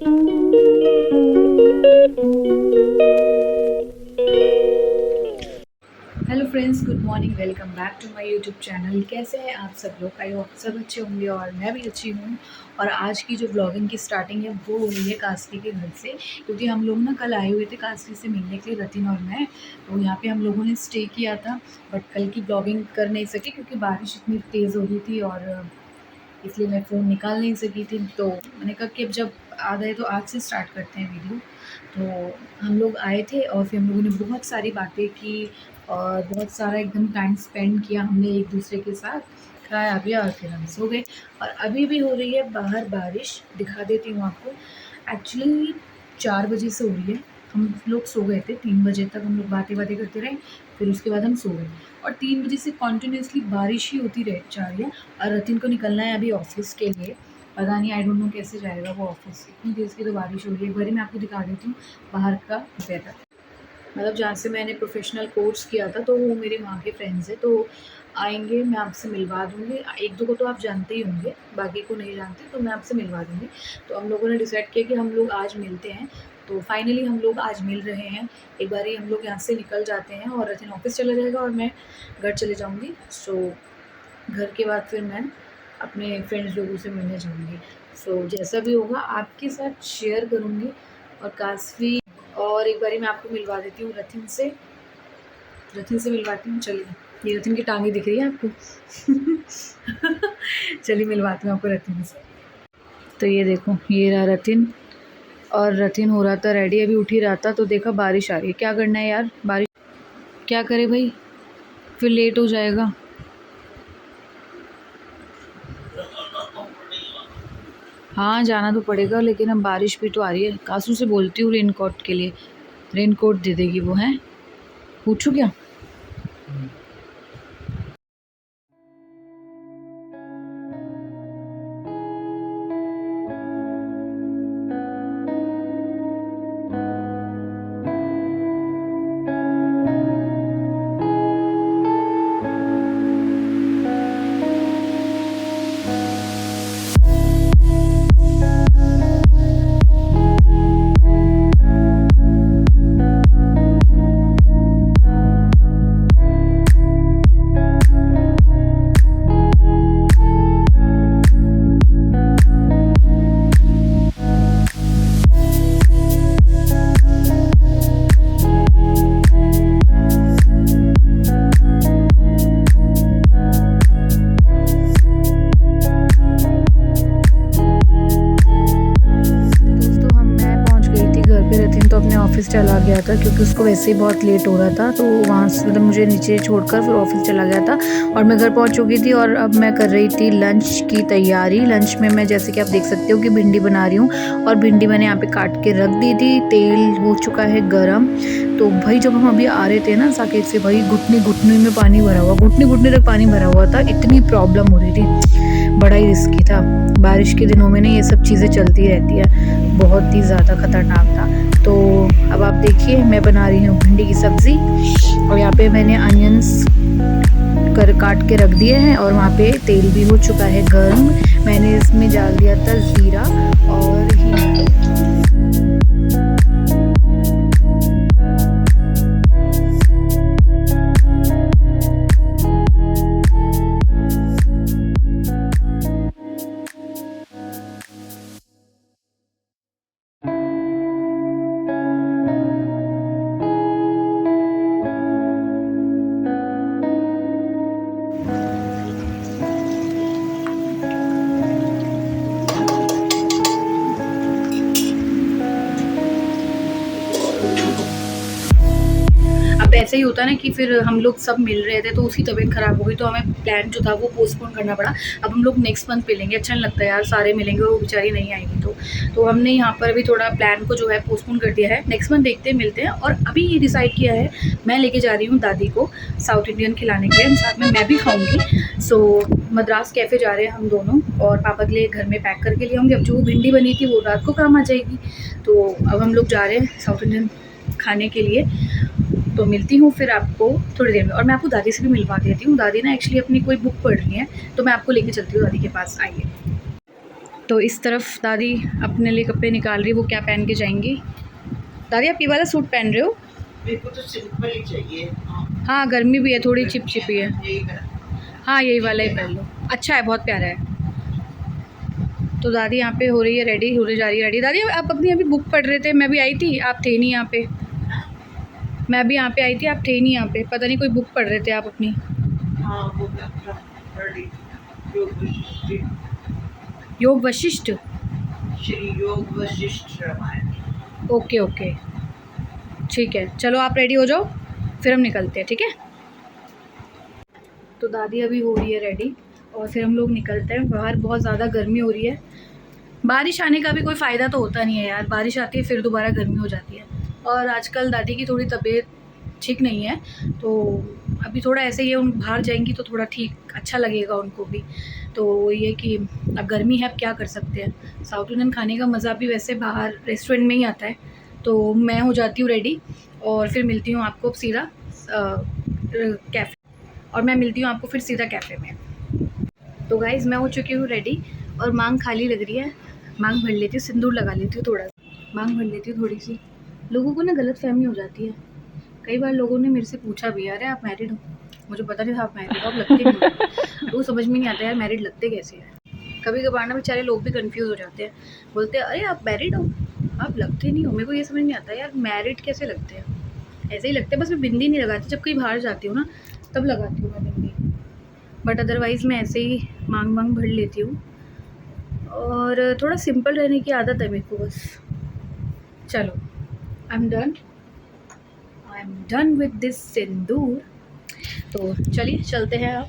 Hello friends, good morning. Welcome back to my YouTube channel. कैसे हैं आप सब लोग? आई होप सब अच्छे होंगे और मैं भी अच्छी हूँ। और आज की जो ब्लॉगिंग की स्टार्टिंग है वो हो रही है कास्की के घर से, क्योंकि हम लोग ना कल आए हुए थे कास्की से मिलने के लिए, रतिन और मैं। तो यहाँ पे हम लोगों ने स्टे किया था, बट कल की ब्लॉगिंग कर नहीं सकी क्योंकि बारिश इतनी तेज़ हो रही थी और इसलिए मैं फ़ोन निकाल नहीं सकी थी। तो मैंने कहा कि अब जब आ गए तो आज से स्टार्ट करते हैं वीडियो। तो हम लोग आए थे और फिर हम लोगों ने बहुत सारी बातें की और बहुत सारा एकदम टाइम स्पेंड किया हमने एक दूसरे के साथ, खाया पिया और फिर हम सो गए। और अभी भी हो रही है बाहर बारिश, दिखा देती हूँ आपको। एक्चुअली 4 बजे से हो रही है, हम लोग सो गए थे। 3 बजे तक हम लोग बातें करते रहे, फिर उसके बाद हम सो गए। और 3 बजे से कंटिन्यूअसली बारिश ही होती रह जा रही है। और रतिन को निकलना है अभी ऑफिस के लिए, पता नहीं, आई डोंट नो कैसे जाएगा वो ऑफिस, इतनी तेज़ की तो बारिश हो रही है। एक बार मैं आपको दिखा देती हूँ बाहर का वेदर। मतलब जहाँ से मैंने प्रोफेशनल कोर्स किया था तो वो मेरे वहाँ के फ्रेंड्स हैं, तो आएंगे, मैं आपसे मिलवा दूँगी। एक दो को तो आप जानते ही होंगे, बाकी को नहीं जानते, तो मैं आपसे मिलवा दूँगी। तो हम लोगों ने डिसाइड किया कि हम लोग आज मिलते हैं। तो फाइनली हम लोग आज मिल रहे हैं। एक बार ही हम लोग यहाँ से निकल जाते हैं और रतिन ऑफिस चला जाएगा और मैं घर चले जाऊँगी। सो घर के बाद फिर मैं अपने फ्रेंड्स लोगों से मिलने जाऊँगी। सो जैसा भी होगा आपके साथ शेयर करूँगी। और काफ़ी, और एक बारी मैं आपको मिलवा देती हूँ रतिन से मिलवाती हूँ। चलिए, ये रतिन की टाँगें दिख रही है आपको? चलिए मिलवाती हूँ आपको रतिन से। तो ये देखो, ये रहा रतिन। और रतिन हो रहा था रेडी, अभी उठ ही रहा था तो देखा बारिश आ रही है। क्या करना है यार, बारिश क्या करे भाई, फिर लेट हो जाएगा। हाँ जाना तो पड़ेगा, लेकिन अब बारिश भी तो आ रही है। कासू से बोलती हूँ रेनकोट के लिए, रेनकोट दे देगी वो। हैं, पूछू क्या? ऑफिस चला गया था क्योंकि उसको वैसे ही बहुत लेट हो रहा था, तो वहाँ से मतलब मुझे नीचे छोड़कर फिर ऑफिस चला गया था। और मैं घर पहुँच चुकी थी और अब मैं कर रही थी लंच की तैयारी। लंच में मैं, जैसे कि आप देख सकते हो, कि भिंडी बना रही हूँ। और भिंडी मैंने यहाँ पे काट के रख दी थी, तेल हो चुका है गरम। तो भाई जब हम अभी आ रहे थे ना साकेत से, भाई घुटने घुटने में पानी भरा हुआ, घुटने घुटने तक पानी भरा हुआ था, इतनी प्रॉब्लम हो रही थी। बड़ा ही रिस्की था। बारिश के दिनों में ना ये सब चीज़ें चलती रहती है, बहुत ही ज़्यादा ख़तरनाक था। तो अब आप देखिए, मैं बना रही हूँ भिंडी की सब्ज़ी। और यहाँ पे मैंने अनियंस काट के रख दिए हैं और वहाँ पे तेल भी हो चुका है गर्म। मैंने इसमें डाल दिया था ज़ीरा और हींग। अब ऐसे ही होता है ना कि फिर हम लोग सब मिल रहे थे तो उसकी तबीयत ख़राब हो गई, तो हमें प्लान जो था वो पोस्टपोन करना पड़ा। अब हम लोग नेक्स्ट मंथ मिलेंगे। अच्छा नहीं लगता यार, सारे मिलेंगे और वो बेचारी नहीं आएंगी। तो हमने यहाँ पर अभी थोड़ा प्लान को जो है पोस्टपोन कर दिया है। नेक्स्ट मंथ देखते हैं, मिलते हैं। और अभी ये डिसाइड किया है, मैं लेके जा रही हूँ दादी को साउथ इंडियन खिलाने के लिए, साथ में मैं भी खाऊँगी। सो मद्रास कैफ़े जा रहे हैं हम दोनों, और पापा के लिए घर में पैक करके ले आऊँगी। अब जो भिंडी बनी थी वो रात को काम आ जाएगी। तो अब हम लोग जा रहे हैं साउथ इंडियन खाने के लिए। तो मिलती हूँ फिर आपको थोड़ी देर में। और मैं आपको दादी से भी मिलवा देती हूँ। दादी ना एक्चुअली अपनी कोई बुक पढ़ रही है, तो मैं आपको लेके चलती हूँ दादी के पास। आइए। तो इस तरफ दादी अपने लिए कपड़े निकाल रही, वो क्या पहन के जाएंगी। दादी आप ये वाला सूट पहन रहे हो? मेरे को तो सिंपल ही चाहिए। हाँ गर्मी भी है, थोड़ी चिपचिपी है। हाँ यही वाला ही पहन लो, अच्छा है, बहुत प्यारा है। तो दादी यहाँ पे हो रही है रेडी, होने जा रही है रेडी। दादी आप अपनी अभी बुक पढ़ रहे थे, मैं भी आई थी, आप थे नहीं यहाँ पे। मैं भी यहाँ पे आई थी, आप थे नहीं यहाँ पे, पता नहीं कोई बुक पढ़ रहे थे आप अपनी। हाँ वो योग वशिष्ठ, श्री योग वशिष्ठ रामायण। ओके ओके ठीक है, चलो आप रेडी हो जाओ, फिर हम निकलते हैं, ठीक है। तो दादी अभी हो रही है रेडी और फिर हम लोग निकलते हैं। बाहर बहुत ज़्यादा गर्मी हो रही है, बारिश आने का भी कोई फ़ायदा तो होता नहीं है यार, बारिश आती है फिर दोबारा गर्मी हो जाती है। और आजकल दादी की थोड़ी तबीयत ठीक नहीं है, तो अभी थोड़ा ऐसे ही उन बाहर जाएंगी तो थोड़ा ठीक अच्छा लगेगा उनको भी। तो ये कि अब गर्मी है, अब क्या कर सकते हैं। साउथ इंडियन खाने का मज़ा भी वैसे बाहर रेस्टोरेंट में ही आता है। तो मैं हो जाती हूँ रेडी और फिर मिलती हूँ आपको सीधा कैफ़े, और मैं मिलती हूँ आपको फिर सीधा कैफ़े में। तो गाइज़ मैं हो चुकी हूँ रेडी और मांग खाली लग रही है, मांग भर लेती हूँ, सिंदूर लगा लेती हूँ, थोड़ा मांग भर लेती हूँ थोड़ी सी। लोगों को ना गलत फहमी हो जाती है, कई बार लोगों ने मेरे से पूछा भी, अरे आप मैरिड हो? मुझे पता नहीं था आप मैरिड हो, आप लगते नहीं हो। वो समझ में नहीं आता यार मैरिड लगते कैसे हैं। कभी कभार ना बेचारे लोग भी कंफ्यूज हो जाते हैं, बोलते हैं अरे आप मैरिड हो, आप लगते नहीं हो। मेरे को ये समझ नहीं आता यार मैरिड कैसे लगते हैं, ऐसे ही लगते हैं। बस मैं बिंदी नहीं लगाती, जब कहीं बाहर जाती हूँ ना तब लगाती हूँ मैं बिंदी, बट अदरवाइज़ मैं ऐसे ही मांग मांग भर लेती हूँ। और थोड़ा सिंपल रहने की आदत है मेरे को बस। चलो I am done with this sindoor. तो चलिए चलते हैं आप।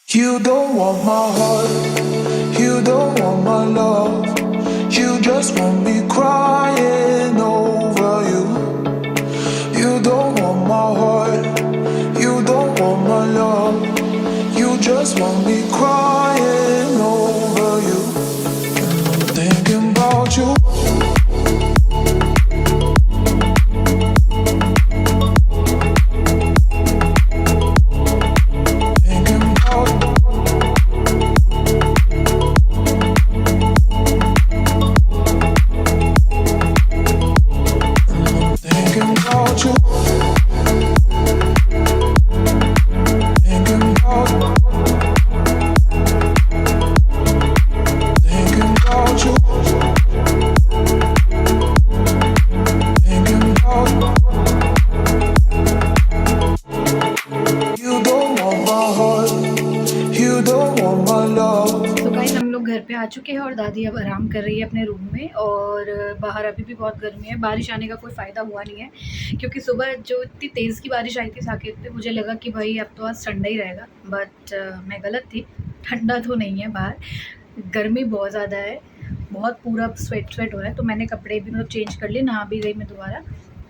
You don't want my heart, you don't want my love, you just want me crying over you. You don't want my heart, you don't want my love, you just want me crying over you. Thinking about you. घर पे आ चुके हैं और दादी अब आराम कर रही है अपने रूम में। और बाहर अभी भी बहुत गर्मी है, बारिश आने का कोई फ़ायदा हुआ नहीं है, क्योंकि सुबह जो इतनी तेज़ की बारिश आई थी साकेत पे, मुझे लगा कि भाई अब तो आज ठंडा ही रहेगा, बट मैं गलत थी, ठंडा तो नहीं है बाहर, गर्मी बहुत ज़्यादा है, बहुत पूरा स्वेट हो रहा है। तो मैंने कपड़े भी मतलब चेंज कर लिए, नहा भी गई मैं दोबारा।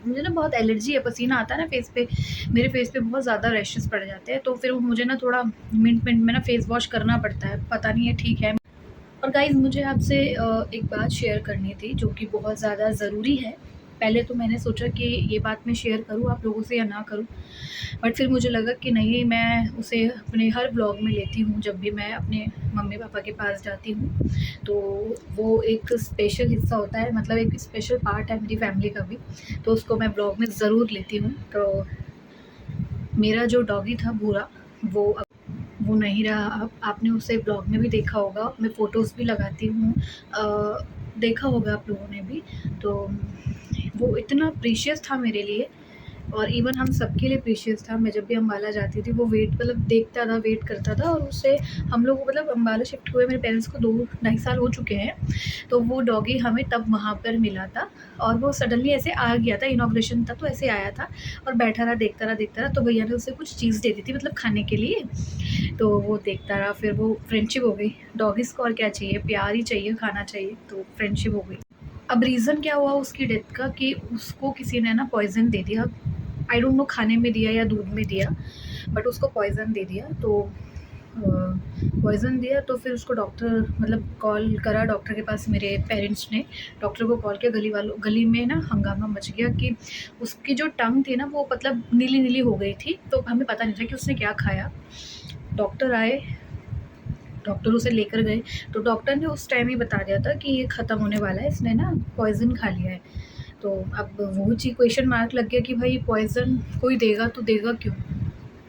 मुझे ना बहुत एलर्जी है, पसीना आता है ना फेस पे, मेरे फेस पे बहुत ज़्यादा रैशेस पड़ जाते हैं, तो फिर मुझे ना थोड़ा मिनट में ना फेस वॉश करना पड़ता है, पता नहीं है ठीक है। और गाइज़ मुझे आपसे एक बात शेयर करनी थी जो कि बहुत ज़्यादा ज़रूरी है। पहले तो मैंने सोचा कि ये बात मैं शेयर करूँ आप लोगों से या ना करूँ, बट फिर मुझे लगा कि नहीं, मैं उसे अपने हर ब्लॉग में लेती हूँ जब भी मैं अपने मम्मी पापा के पास जाती हूँ, तो वो एक स्पेशल हिस्सा होता है, मतलब एक स्पेशल पार्ट है मेरी फैमिली का भी, तो उसको मैं ब्लॉग में ज़रूर लेती हूँ। तो मेरा जो डॉगी था भूरा, वो नहीं रहा अब, आपने उसे ब्लॉग में भी देखा होगा, मैं फ़ोटोज़ भी लगाती हूँ, देखा होगा आप लोगों ने भी। तो वो इतना प्रीशियस था मेरे लिए, और इवन हम सबके लिए प्रीशियस था। मैं जब भी अम्बाला जाती थी वो वेट मतलब देखता था, वेट करता था, और उससे हम लोग मतलब अम्बाला शिफ्ट हुए मेरे पेरेंट्स को 2-2.5 साल हो चुके हैं, तो वो डॉगी हमें तब वहाँ पर मिला था, और वो सडनली ऐसे आ गया था, इनॉग्रेशन था तो ऐसे आया था और बैठा रहा, देखता रहा, तो भैया ने उसे कुछ चीज़ दे दी थी मतलब खाने के लिए, तो वो देखता रहा, फिर वो फ्रेंडशिप हो गई। डॉगीज़ को और क्या चाहिए, प्यार ही चाहिए, खाना चाहिए, तो फ्रेंडशिप हो गई। अब रीज़न क्या हुआ उसकी डेथ का कि उसको किसी ने ना पॉइज़न दे दिया, आई डोंट नो खाने में दिया या दूध में दिया, बट उसको पॉइज़न दे दिया। तो पॉइज़न दिया तो फिर उसको डॉक्टर मतलब कॉल करा डॉक्टर के पास, मेरे पेरेंट्स ने डॉक्टर को कॉल किया, गली में ना हंगामा मच गया कि उसकी जो टंग थी ना वो मतलब नीली हो गई थी, तो हमें पता नहीं था कि उसने क्या खाया। डॉक्टर आए, डॉक्टर उसे लेकर गए तो डॉक्टर ने उस टाइम ही बता दिया था कि ये ख़त्म होने वाला है, इसने ना पॉइज़न खा लिया है। तो अब वो चीज़ क्वेश्चन मार्क लग गया कि भाई पॉइज़न कोई देगा तो देगा क्यों?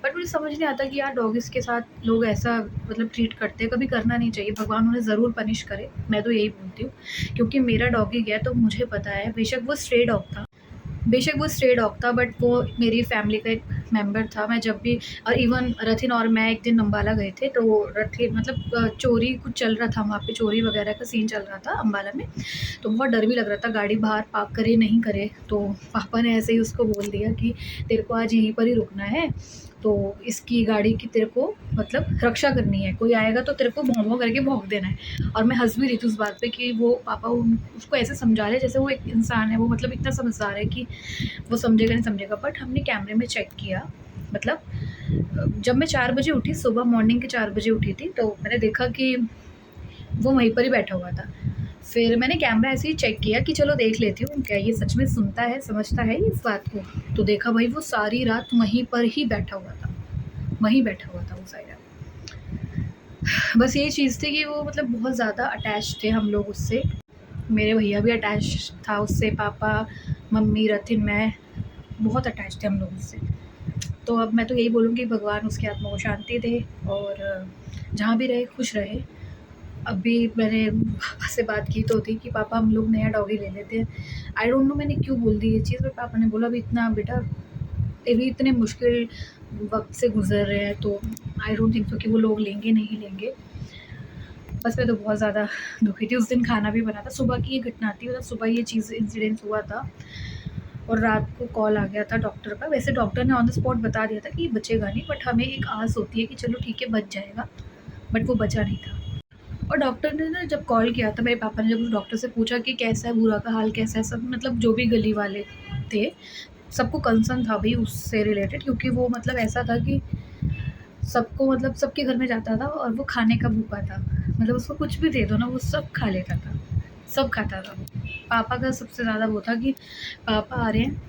बट मुझे समझ नहीं आता कि यार डॉगिज़ के साथ लोग ऐसा मतलब ट्रीट करते हैं, कभी करना नहीं चाहिए। भगवान उन्हें ज़रूर पनिश करे, मैं तो यही बोलती हूँ। क्योंकि मेरा डॉगी गया तो मुझे पता है, बेशक वो स्ट्रे डॉग था बट वो मेरी फैमिली का एक मेंबर था। मैं जब भी और इवन रथिन और मैं एक दिन अम्बाला गए थे तो रथिन मतलब चोरी कुछ चल रहा था वहाँ पे, चोरी वगैरह का सीन चल रहा था अम्बाला में। तो बहुत डर भी लग रहा था, गाड़ी बाहर पार्क करे नहीं करे। तो पापा ने ऐसे ही उसको बोल दिया कि तेरे को आज यहीं पर ही रुकना है, तो इसकी गाड़ी की तेरे को मतलब रक्षा करनी है, कोई आएगा तो तेरे को भौं भौं करके भौंक देना है। और मैं हंस भी रही थी उस बात पे कि वो पापा उसको ऐसे समझा रहे जैसे वो एक इंसान है, वो मतलब इतना समझदार है कि वो समझेगा नहीं समझेगा। बट हमने कैमरे में चेक किया, मतलब जब मैं 4 बजे उठी, सुबह मॉर्निंग के 4 बजे उठी थी, तो मैंने देखा कि वो वहीं पर ही बैठा हुआ था। फिर मैंने कैमरा ऐसे ही चेक किया कि चलो देख लेती हूँ क्या ये सच में सुनता है, समझता है इस बात को। तो देखा भाई वो सारी रात वहीं पर ही बैठा हुआ था, वहीं बैठा हुआ था वो सारी रात। बस यही चीज़ थी कि वो मतलब बहुत ज़्यादा अटैच थे हम लोग उससे। मेरे भैया भी अटैच था उससे, पापा, मम्मी, रथिन, मैं बहुत अटैच थे हम लोग उससे। तो अब मैं तो यही बोलूँगी भगवान उसकी आत्मा को शांति दे और जहाँ भी रहे खुश रहे। अभी मैंने पापा से बात की तो थी कि पापा हम लोग नया डॉगी ले लेते हैं। आई डोंट नो मैंने क्यों बोल दी ये चीज़, बट पापा ने बोला अभी इतना बेटा, अभी इतने मुश्किल वक़्त से गुज़र रहे हैं तो आई डोंट थिंक सो कि वो लोग लेंगे, नहीं लेंगे। बस मैं तो बहुत ज़्यादा दुखी थी। उस दिन खाना भी बना था, सुबह की ये घटना थी, मतलब सुबह ये चीज़ इंसिडेंस हुआ था और रात को कॉल आ गया था डॉक्टर का। वैसे डॉक्टर ने ऑन द स्पॉट बता दिया था कि ये बचेगा नहीं, बट हमें एक आस होती है कि चलो ठीक है बच जाएगा, बट वो बचा नहीं था। और डॉक्टर ने ना जब कॉल किया था, मेरे पापा ने जब उस डॉक्टर से पूछा कि कैसा है, बुरा का हाल कैसा है, सब मतलब जो भी गली वाले थे सबको कंसर्न था भाई उससे रिलेटेड। क्योंकि वो मतलब ऐसा था कि सबको मतलब सबके घर में जाता था और वो खाने का भूखा था, मतलब उसको कुछ भी दे दो ना वो सब खा लेता था, सब खाता था वो। पापा का सबसे ज़्यादा वो था कि पापा आ रहे हैं,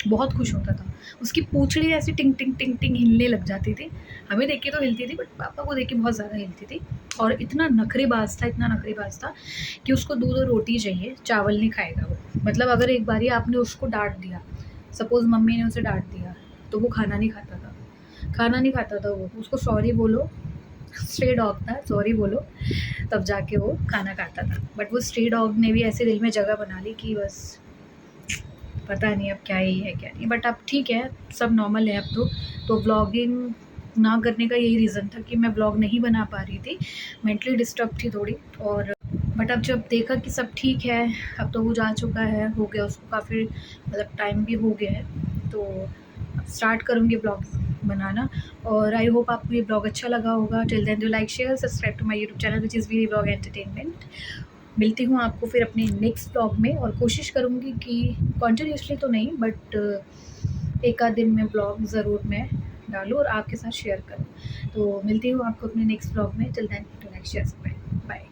बहुत खुश होता था। उसकी पूँछड़ी ऐसी टिंग टिंग टिंग टिंग हिलने लग जाती थी। हमें देख के तो हिलती थी बट पापा को देख के बहुत ज़्यादा हिलती थी। और इतना नखरेबाज़ था, इतना नखरेबाज़ था कि उसको दूध और रोटी चाहिए, चावल नहीं खाएगा वो। मतलब अगर एक बारी आपने उसको डाँट दिया, सपोज़ मम्मी ने उसे डाँट दिया, तो वो खाना नहीं खाता था। खाना नहीं खाता था वो, उसको सॉरी बोलो, स्ट्रे डॉग था, सॉरी बोलो, तब जाके वो खाना खाता था। बट वो स्ट्रे डॉग ने भी ऐसे दिल में जगह बना ली कि बस पता नहीं अब क्या ही है क्या नहीं। बट अब ठीक है, सब नॉर्मल है अब तो व्लॉगिंग ना करने का यही रीज़न था कि मैं व्लॉग नहीं बना पा रही थी, मेंटली डिस्टर्ब थी थोड़ी। और बट अब जब देखा कि सब ठीक है, अब तो वो जा चुका है, हो गया उसको काफ़ी मतलब टाइम भी हो गया है, तो अब स्टार्ट करूँगी ब्लॉग बनाना। और आई होप आपको ये ब्लॉग अच्छा लगा होगा। Till then do like share subscribe to my YouTube channel which is very blog entertainment. मिलती हूँ आपको फिर अपने नेक्स्ट ब्लॉग में, और कोशिश करूँगी कि कंटिन्यूअसली तो नहीं बट एक आध दिन में ब्लॉग ज़रूर मैं डालूँ और आपके साथ शेयर करूँ। तो मिलती हूँ आपको अपने नेक्स्ट ब्लॉग में। Till then do like share subscribe, bye.